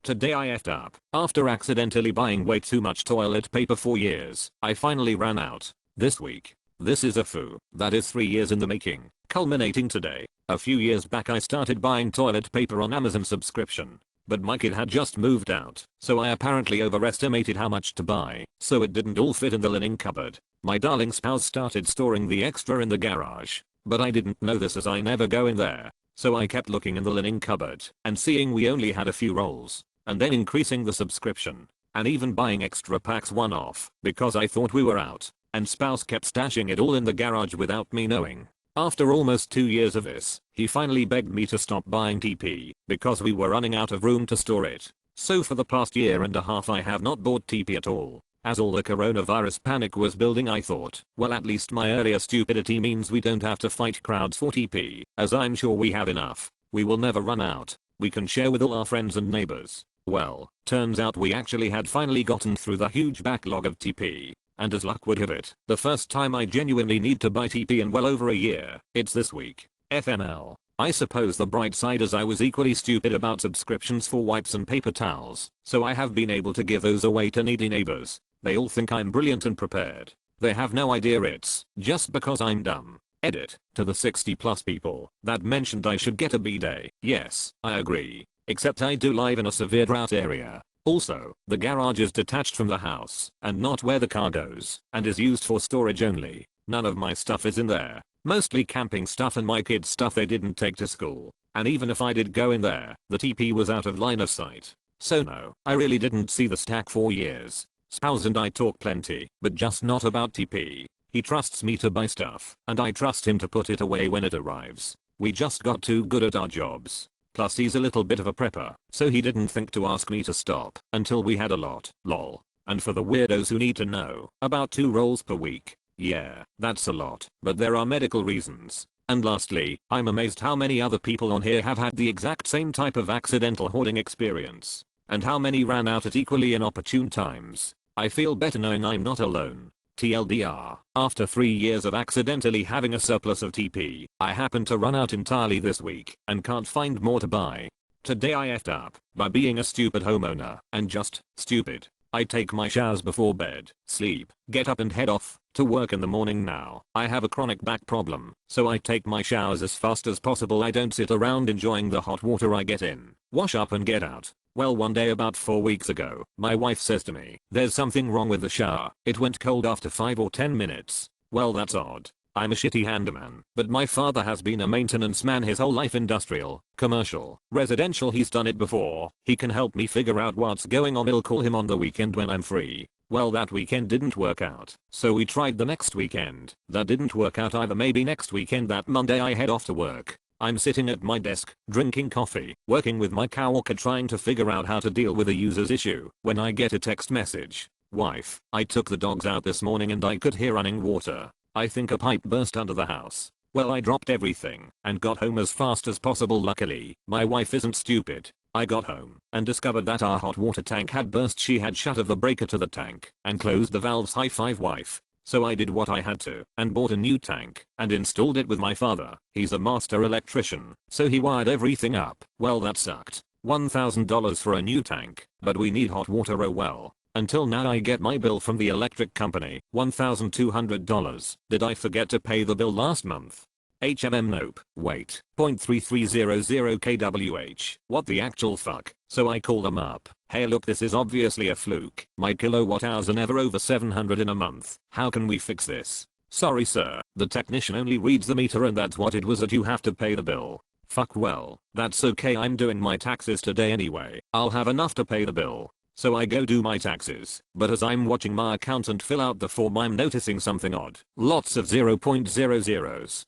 Today I effed up. After accidentally buying way too much toilet paper for years, I finally ran out. This week. This is a foo that is 3 years in the making, culminating today. A few years back I started buying toilet paper on Amazon subscription. But my kid had just moved out, so I apparently overestimated how much to buy, so it didn't all fit in the linen cupboard. My darling spouse started storing the extra in the garage, but I didn't know this as I never go in there. So I kept looking in the linen cupboard and seeing we only had a few rolls, and then increasing the subscription, and even buying extra packs one-off because I thought we were out, and spouse kept stashing it all in the garage without me knowing. After almost 2 years of this, he finally begged me to stop buying TP because we were running out of room to store it. So for the past year and a half I have not bought TP at all. As all the coronavirus panic was building I thought, well at least my earlier stupidity means we don't have to fight crowds for TP, as I'm sure we have enough. We will never run out. We can share with all our friends and neighbors. Well, turns out we actually had finally gotten through the huge backlog of TP. And as luck would have it, the first time I genuinely need to buy TP in well over a year, it's this week. FML. I suppose the bright side is I was equally stupid about subscriptions for wipes and paper towels, so I have been able to give those away to needy neighbors. They all think I'm brilliant and prepared. They have no idea it's just because I'm dumb. Edit. To the 60+ people that mentioned I should get a bidet. Yes, I agree. Except I do live in a severe drought area. Also, the garage is detached from the house and not where the car goes and is used for storage only. None of my stuff is in there. Mostly camping stuff and my kids' stuff they didn't take to school. And even if I did go in there, the TP was out of line of sight. So no, I really didn't see the stack for years. Spouse and I talk plenty, but just not about TP. He trusts me to buy stuff, and I trust him to put it away when it arrives. We just got too good at our jobs. Plus he's a little bit of a prepper, so he didn't think to ask me to stop until we had a lot, lol. And for the weirdos who need to know, about 2 rolls per week. Yeah, that's a lot, but there are medical reasons. And lastly, I'm amazed how many other people on here have had the exact same type of accidental hoarding experience. And how many ran out at equally inopportune times. I feel better knowing I'm not alone. TLDR, after 3 years of accidentally having a surplus of TP, I happen to run out entirely this week and can't find more to buy. Today I effed up by being a stupid homeowner and just stupid. I take my showers before bed, sleep, get up and head off to work in the morning now. I have a chronic back problem, so I take my showers as fast as possible. I don't sit around enjoying the hot water I get in, wash up and get out. Well, one day about 4 weeks ago, my wife says to me, there's something wrong with the shower. It went cold after 5 or 10 minutes. Well, that's odd. I'm a shitty handyman, but my father has been a maintenance man his whole life. Industrial, commercial, residential, he's done it before. He can help me figure out what's going on. I'll call him on the weekend when I'm free. Well, that weekend didn't work out, so we tried the next weekend. That didn't work out either. Maybe next weekend. That Monday I head off to work. I'm sitting at my desk, drinking coffee, working with my coworker trying to figure out how to deal with a user's issue, when I get a text message. Wife, I took the dogs out this morning and I could hear running water. I think a pipe burst under the house. Well, I dropped everything and got home as fast as possible. Luckily, my wife isn't stupid. I got home and discovered that our hot water tank had burst. She had shut off the breaker to the tank and closed the valves. High five, wife. So I did what I had to and bought a new tank and installed it with my father. He's a master electrician, so he wired everything up. Well, that sucked. $1,000 for a new tank, but we need hot water. Oh well. Until now I get my bill from the electric company, $1,200. Did I forget to pay the bill last month? Nope. Wait. 0.3300 kWh. What the actual fuck? So I call them up. Hey look, this is obviously a fluke. My kilowatt hours are never over 700 in a month. How can we fix this? Sorry sir, the technician only reads the meter and that's what it was that you have to pay the bill. Fuck, well, that's okay. I'm doing my taxes today anyway. I'll have enough to pay the bill. So I go do my taxes, but as I'm watching my accountant fill out the form I'm noticing something odd. Lots of 0.00s.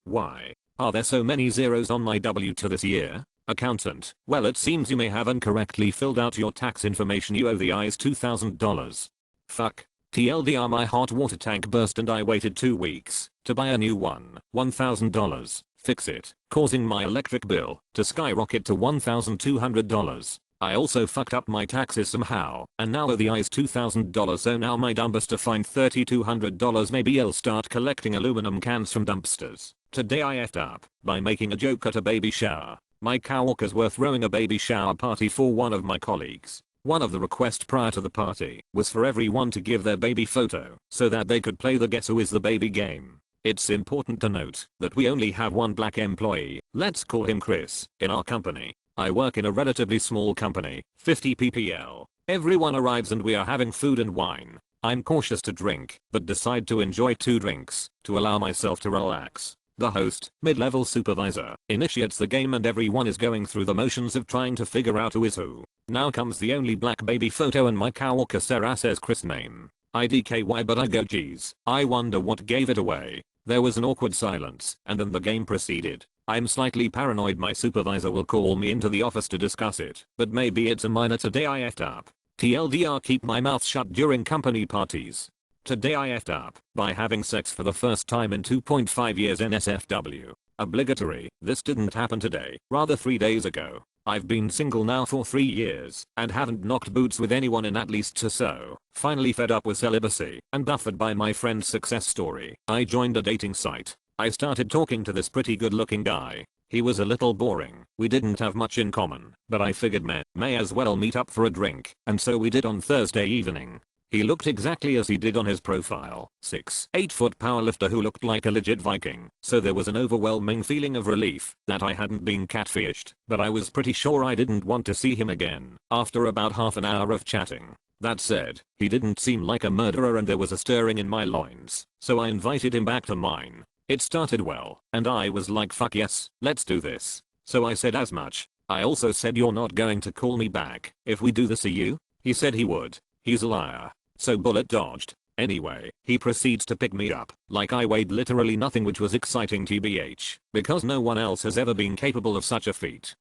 Why are there so many zeros on my W2 this year? Accountant, well it seems you may have incorrectly filled out your tax information. You owe the IRS $2,000. Fuck. TLDR, my hot water tank burst and I waited 2 weeks to buy a new one. $1,000. Fix it, causing my electric bill to skyrocket to $1,200. I also fucked up my taxes somehow, and now owe the IRS $2,000. So now my dumb is to find $3,200. Maybe I'll start collecting aluminum cans from dumpsters. Today I effed up by making a joke at a baby shower. My coworkers were throwing a baby shower party for one of my colleagues. One of the requests prior to the party was for everyone to give their baby photo so that they could play the Guess Who Is the Baby game. It's important to note that we only have one black employee, let's call him Chris, in our company. I work in a relatively small company, 50 ppl. Everyone arrives and we are having food and wine. I'm cautious to drink, but decide to enjoy 2 drinks to allow myself to relax. The host, mid-level supervisor, initiates the game and everyone is going through the motions of trying to figure out who is who. Now comes the only black baby photo and my coworker Sarah says Chris name. IDKY, but I go geez, I wonder what gave it away. There was an awkward silence and then the game proceeded. I'm slightly paranoid my supervisor will call me into the office to discuss it, but maybe it's a minor. Today I effed up. TLDR, keep my mouth shut during company parties. Today I effed up by having sex for the first time in 2.5 years NSFW. Obligatory, this didn't happen today, rather 3 days ago. I've been single now for 3 years and haven't knocked boots with anyone in at least 2 so. Finally fed up with celibacy and buffered by my friend's success story. I joined a dating site. I started talking to this pretty good looking guy. He was a little boring. We didn't have much in common, but I figured may as well meet up for a drink, and so we did on Thursday evening. He looked exactly as he did on his profile, 6'8" powerlifter who looked like a legit Viking, so there was an overwhelming feeling of relief that I hadn't been catfished, but I was pretty sure I didn't want to see him again after about half an hour of chatting. That said, he didn't seem like a murderer and there was a stirring in my loins, so I invited him back to mine. It started well, and I was like fuck yes, let's do this. So I said as much. I also said you're not going to call me back if we do this, are you? He said he would. He's a liar. So bullet dodged. Anyway, he proceeds to pick me up like I weighed literally nothing, which was exciting tbh, because no one else has ever been capable of such a feat.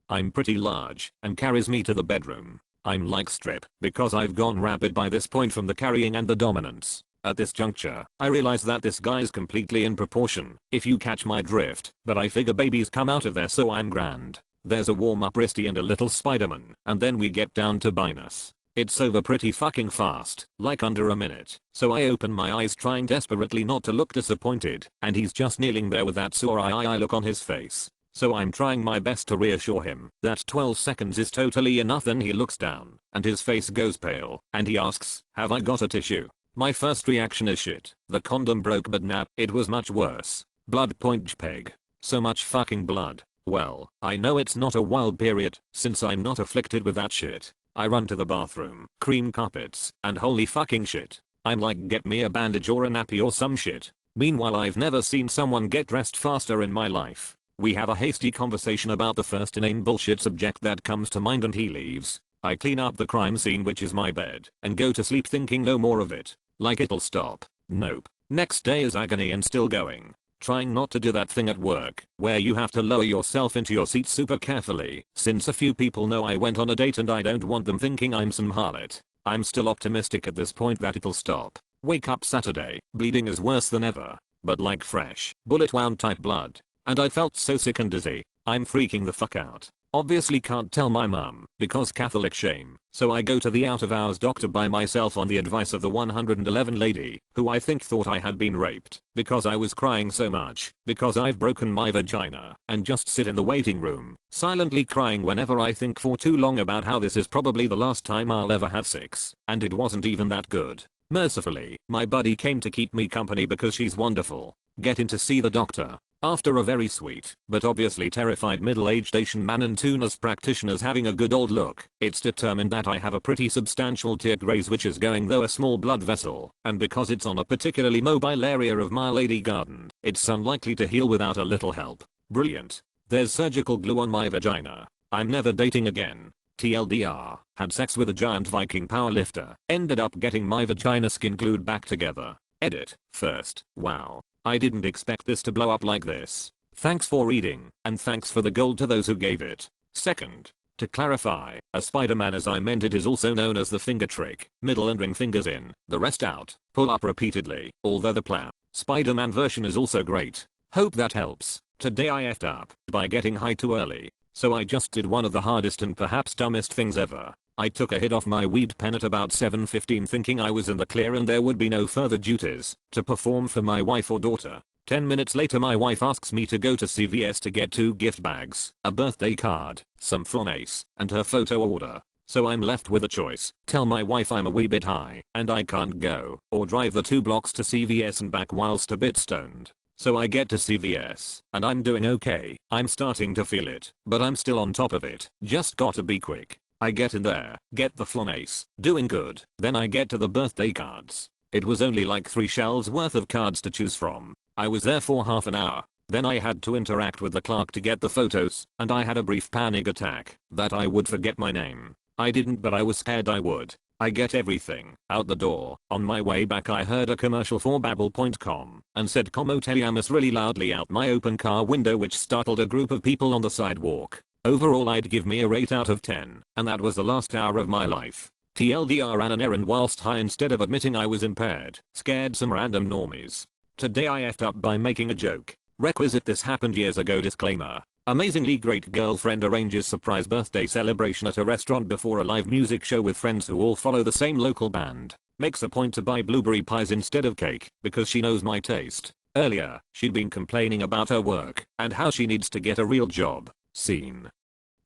I'm pretty large and carries me to the bedroom. I'm like strip because I've gone rapid by this point from the carrying and the dominance. At this juncture, I realize that this guy's completely in proportion, if you catch my drift, but I figure babies come out of there so I'm grand. There's a warm-up wristy and a little Spider-Man, and then we get down to business. It's over pretty fucking fast, like under a minute, so I open my eyes trying desperately not to look disappointed, and he's just kneeling there with that sore eye look on his face. So I'm trying my best to reassure him that 12 seconds is totally enough. Then he looks down, and his face goes pale, and he asks, have I got a tissue? My first reaction is shit, the condom broke, but nah, it was much worse. Blood point peg. So much fucking blood. Well, I know it's not a wild period, since I'm not afflicted with that shit. I run to the bathroom, cream carpets, and holy fucking shit. I'm like, get me a bandage or a nappy or some shit. Meanwhile, I've never seen someone get dressed faster in my life. We have a hasty conversation about the first inane bullshit subject that comes to mind and he leaves. I clean up the crime scene, which is my bed, and go to sleep thinking no more of it. Like it'll stop. Nope. Next day is agony and still going. Trying not to do that thing at work, where you have to lower yourself into your seat super carefully, since a few people know I went on a date and I don't want them thinking I'm some harlot. I'm still optimistic at this point that it'll stop. Wake up Saturday, bleeding is worse than ever, but like fresh, bullet wound type blood. And I felt so sick and dizzy. I'm freaking the fuck out. Obviously can't tell my mum, because Catholic shame, so I go to the out of hours doctor by myself on the advice of the 111 lady, who I think thought I had been raped, because I was crying so much, because I've broken my vagina, and just sit in the waiting room, silently crying whenever I think for too long about how this is probably the last time I'll ever have sex, and it wasn't even that good. Mercifully, my buddy came to keep me company because she's wonderful. Getting to see the doctor. After a very sweet, but obviously terrified middle-aged Asian man and 2 nurse practitioners having a good old look, it's determined that I have a pretty substantial tear graze which is going though a small blood vessel, and because it's on a particularly mobile area of my lady garden, it's unlikely to heal without a little help. Brilliant. There's surgical glue on my vagina. I'm never dating again. TLDR, had sex with a giant Viking powerlifter, ended up getting my vagina skin glued back together. Edit. First, wow. I didn't expect this to blow up like this. Thanks for reading, and thanks for the gold to those who gave it. Second, to clarify, a Spider-Man as I meant it is also known as the finger trick, middle and ring fingers in, the rest out, pull up repeatedly, although the plan Spider-Man version is also great. Hope that helps. Today I effed up by getting high too early, so I just did one of the hardest and perhaps dumbest things ever. I took a hit off my weed pen at about 7:15 thinking I was in the clear and there would be no further duties to perform for my wife or daughter. 10 minutes later my wife asks me to go to CVS to get 2 gift bags, a birthday card, some flonase, and her photo order. So I'm left with a choice, tell my wife I'm a wee bit high and I can't go, or drive the 2 blocks to CVS and back whilst a bit stoned. So I get to CVS, and I'm doing okay, I'm starting to feel it, but I'm still on top of it, just gotta be quick. I get in there, get the flonase, doing good, then I get to the birthday cards. It was only like 3 shelves worth of cards to choose from. I was there for half an hour. Then I had to interact with the clerk to get the photos, and I had a brief panic attack that I would forget my name. I didn't, but I was scared I would. I get everything out the door. On my way back I heard a commercial for Babbel.com and said "Como te llamas" really loudly out my open car window, which startled a group of people on the sidewalk. Overall I'd give me a 8 out of 10, and that was the last hour of my life. TLDR ran an errand whilst high instead of admitting I was impaired, scared some random normies. Today I effed up by making a joke. Requisite this happened years ago disclaimer. Amazingly great girlfriend arranges surprise birthday celebration at a restaurant before a live music show with friends who all follow the same local band. Makes a point to buy blueberry pies instead of cake because she knows my taste. Earlier, she'd been complaining about her work and how she needs to get a real job. Scene.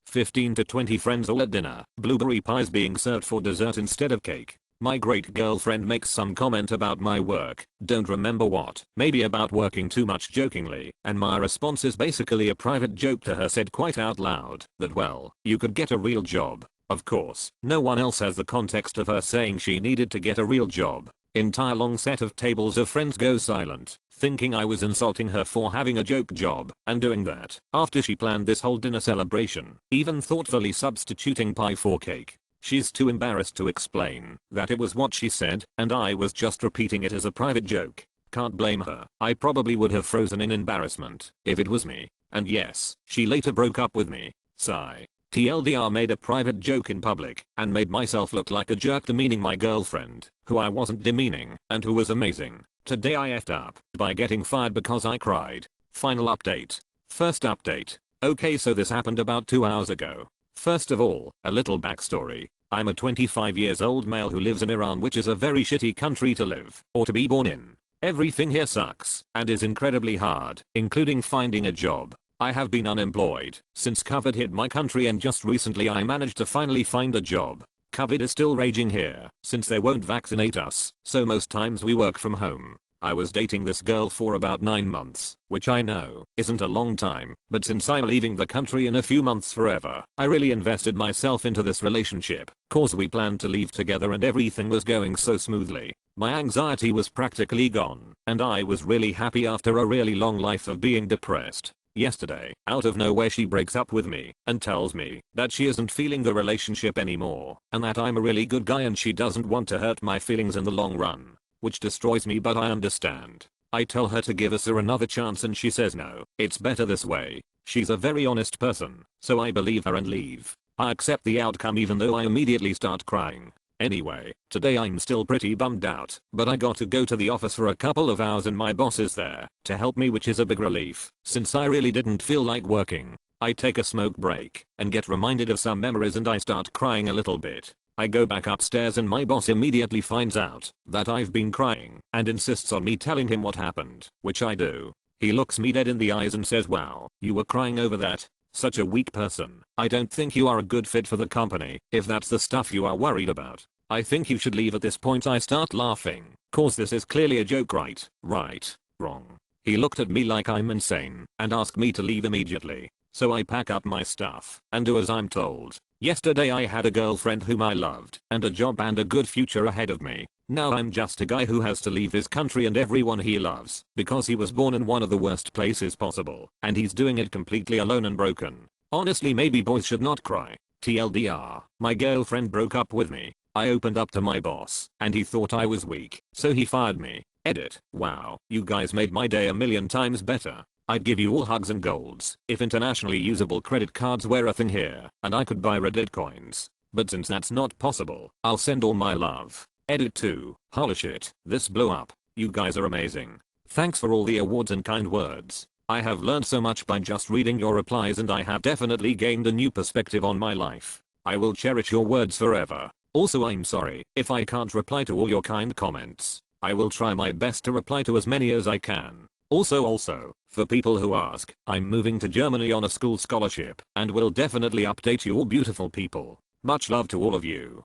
15 to 20 friends all at dinner, blueberry pies being served for dessert instead of cake. My great girlfriend makes some comment about my work, don't remember what, maybe about working too much jokingly, and my response is basically a private joke to her said quite out loud, that well, you could get a real job. Of course, no one else has the context of her saying she needed to get a real job. Entire long set of tables of friends go silent, thinking I was insulting her for having a joke job, and doing that after she planned this whole dinner celebration, even thoughtfully substituting pie for cake. She's too embarrassed to explain that it was what she said, and I was just repeating it as a private joke. Can't blame her. I probably would have frozen in embarrassment if it was me. And yes, she later broke up with me. Sigh. TLDR made a private joke in public and made myself look like a jerk demeaning my girlfriend, who I wasn't demeaning and who was amazing. Today I effed up by getting fired because I cried. Final update. First update. Okay, so this happened about 2 hours ago. First of all, a little backstory. I'm a 25 years old male who lives in Iran, which is a very shitty country to live or to be born in. Everything here sucks and is incredibly hard, including finding a job. I have been unemployed since COVID hit my country, and just recently I managed to finally find a job. COVID is still raging here since they won't vaccinate us, so most times we work from home. I was dating this girl for about 9 months, which I know isn't a long time, but since I'm leaving the country in a few months forever, I really invested myself into this relationship, cause we planned to leave together and everything was going so smoothly. My anxiety was practically gone, and I was really happy after a really long life of being depressed. Yesterday, out of nowhere she breaks up with me and tells me that she isn't feeling the relationship anymore, and that I'm a really good guy and she doesn't want to hurt my feelings in the long run. Which destroys me, but I understand. I tell her to give us another chance and she says no, it's better this way. She's a very honest person, so I believe her and leave. I accept the outcome even though I immediately start crying. Anyway, today I'm still pretty bummed out, but I got to go to the office for a couple of hours and my boss is there to help me, which is a big relief since I really didn't feel like working. I take a smoke break and get reminded of some memories and I start crying a little bit. I go back upstairs and my boss immediately finds out that I've been crying and insists on me telling him what happened, which I do. He looks me dead in the eyes and says, "Wow, you were crying over that? Such a weak person. I don't think you are a good fit for the company if that's the stuff you are worried about. I think you should leave at this point." I start laughing, cause this is clearly a joke, right? Right. Wrong. He looked at me like I'm insane and asked me to leave immediately. So I pack up my stuff and do as I'm told. Yesterday I had a girlfriend whom I loved and a job and a good future ahead of me. Now I'm just a guy who has to leave his country and everyone he loves because he was born in one of the worst places possible and he's doing it completely alone and broken. Honestly, maybe boys should not cry. TLDR, my girlfriend broke up with me. I opened up to my boss and he thought I was weak, so he fired me. Edit. Wow, you guys made my day a million times better. I'd give you all hugs and golds if internationally usable credit cards were a thing here and I could buy Reddit coins. But since that's not possible, I'll send all my love. Edit 2. Holy shit, this blew up. You guys are amazing. Thanks for all the awards and kind words. I have learned so much by just reading your replies and I have definitely gained a new perspective on my life. I will cherish your words forever. Also, I'm sorry if I can't reply to all your kind comments. I will try my best to reply to as many as I can. Also, for people who ask, I'm moving to Germany on a school scholarship and will definitely update you all beautiful people. Much love to all of you.